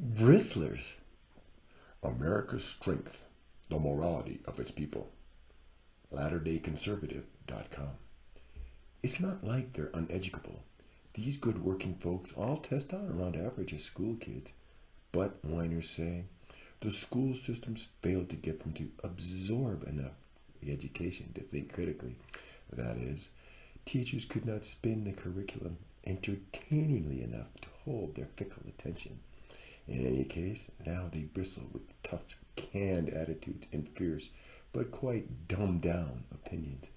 Bristlers. America's strength, the morality of its people. LatterDayConservative.com. It's not like they're uneducable. These good working folks all test out around average as school kids. But, whiners say, the school systems failed to get them to absorb enough education to think critically. That is, teachers could not spin the curriculum entertainingly enough to hold their fickle attention. In any case, now they bristle with tough, canned attitudes and fierce, but quite dumbed-down opinions.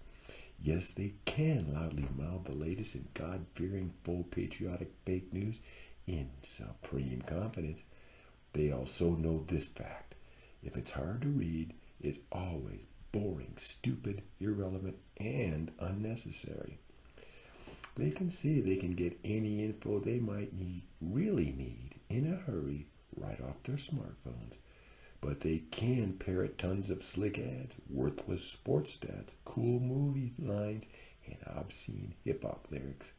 Yes, they can loudly mouth the latest in God-fearing, full patriotic fake news in supreme confidence. They also know this fact. If it's hard to read, it's always boring, stupid, irrelevant, and unnecessary. They can see they can get any info they might really need in a hurry right off their smartphones. But they can parrot tons of slick ads, worthless sports stats, cool movie lines, and obscene hip-hop lyrics.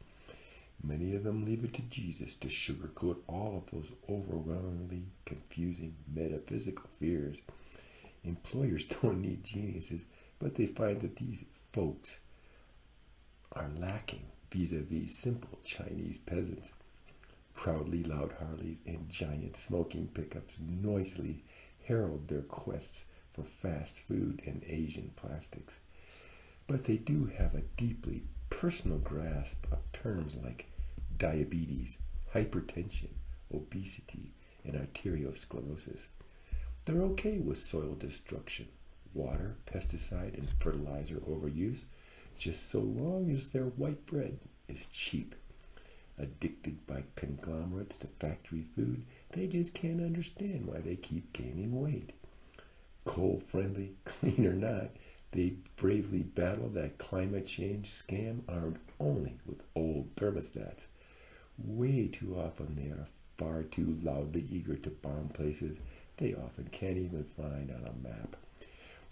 Many of them leave it to Jesus to sugarcoat all of those overwhelmingly confusing metaphysical fears. Employers don't need geniuses, but they find that these folks are lacking vis-a-vis simple Chinese peasants. Proudly loud Harleys and giant smoking pickups noisily herald their quests for fast food and Asian plastics. But they do have a deeply personal grasp of terms like diabetes, hypertension, obesity, and arteriosclerosis. They're okay with soil destruction, water, pesticide, and fertilizer overuse, just so long as their white bread is cheap. Addicted by conglomerates to factory food, they just can't understand why they keep gaining weight. Coal-friendly, clean or not, they bravely battle that climate change scam armed only with old thermostats. Way too often they are far too loudly eager to bomb places they often can't even find on a map.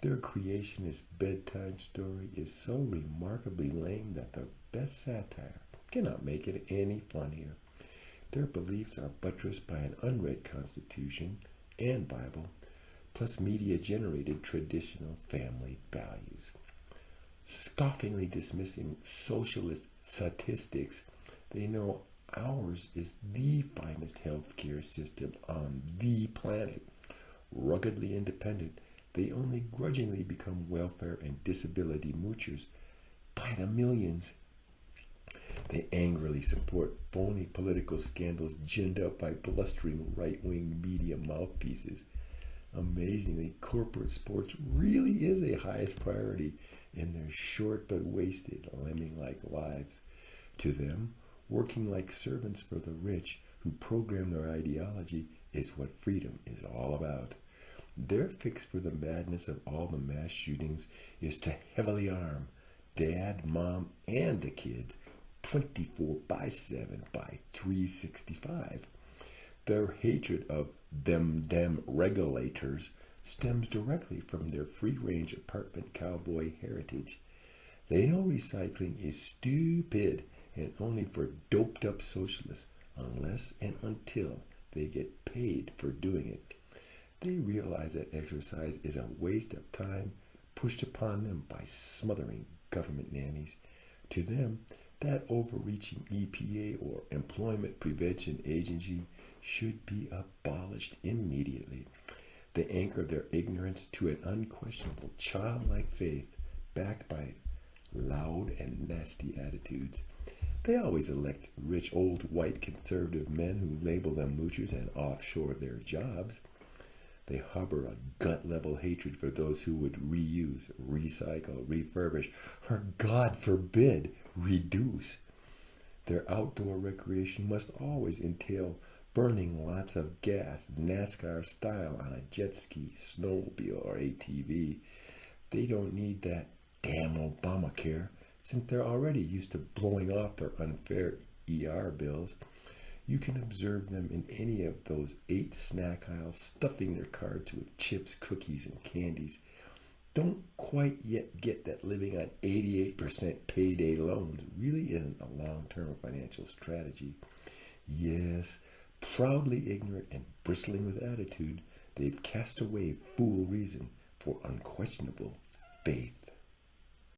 Their creationist bedtime story is so remarkably lame that the best satire cannot make it any funnier. Their beliefs are buttressed by an unread Constitution and Bible, plus media-generated traditional family values. Scoffingly dismissing socialist satistics, they know ours is the finest healthcare system on the planet. Ruggedly independent, they only grudgingly become welfare and disability moochers by the millions. They angrily support phony political scandals ginned up by blustering right-wing media mouthpieces. Amazingly, corporate sports really is a highest priority in their short but wasted, lemming-like lives. To them, working like servants for the rich who program their ideology is what freedom is all about. Their fix for the madness of all the mass shootings is to heavily arm dad, mom, and the kids 24/7 by 365. Their hatred of them regulators stems directly from their free-range apartment cowboy heritage. They know recycling is stupid and only for doped-up socialists unless and until they get paid for doing it. They realize that exercise is a waste of time pushed upon them by smothering government nannies. To them, that overreaching EPA or Employment Prevention Agency should be abolished immediately. They anchor their ignorance to an unquestionable childlike faith backed by loud and nasty attitudes. They always elect rich old white conservative men who label them moochers and offshore their jobs. They harbor a gut-level hatred for those who would reuse, recycle, refurbish, or, God forbid, reduce. Their outdoor recreation must always entail burning lots of gas, NASCAR style, on a jet ski, snowmobile, or ATV. They don't need that damn Obamacare, since they're already used to blowing off their unfair ER bills. You can observe them in any of those 8 snack aisles stuffing their carts with chips, cookies, and candies. Don't quite yet get that living on 88% payday loans really isn't a long-term financial strategy. Yes, Proudly ignorant and bristling with attitude, they've cast away fool reason for unquestionable faith.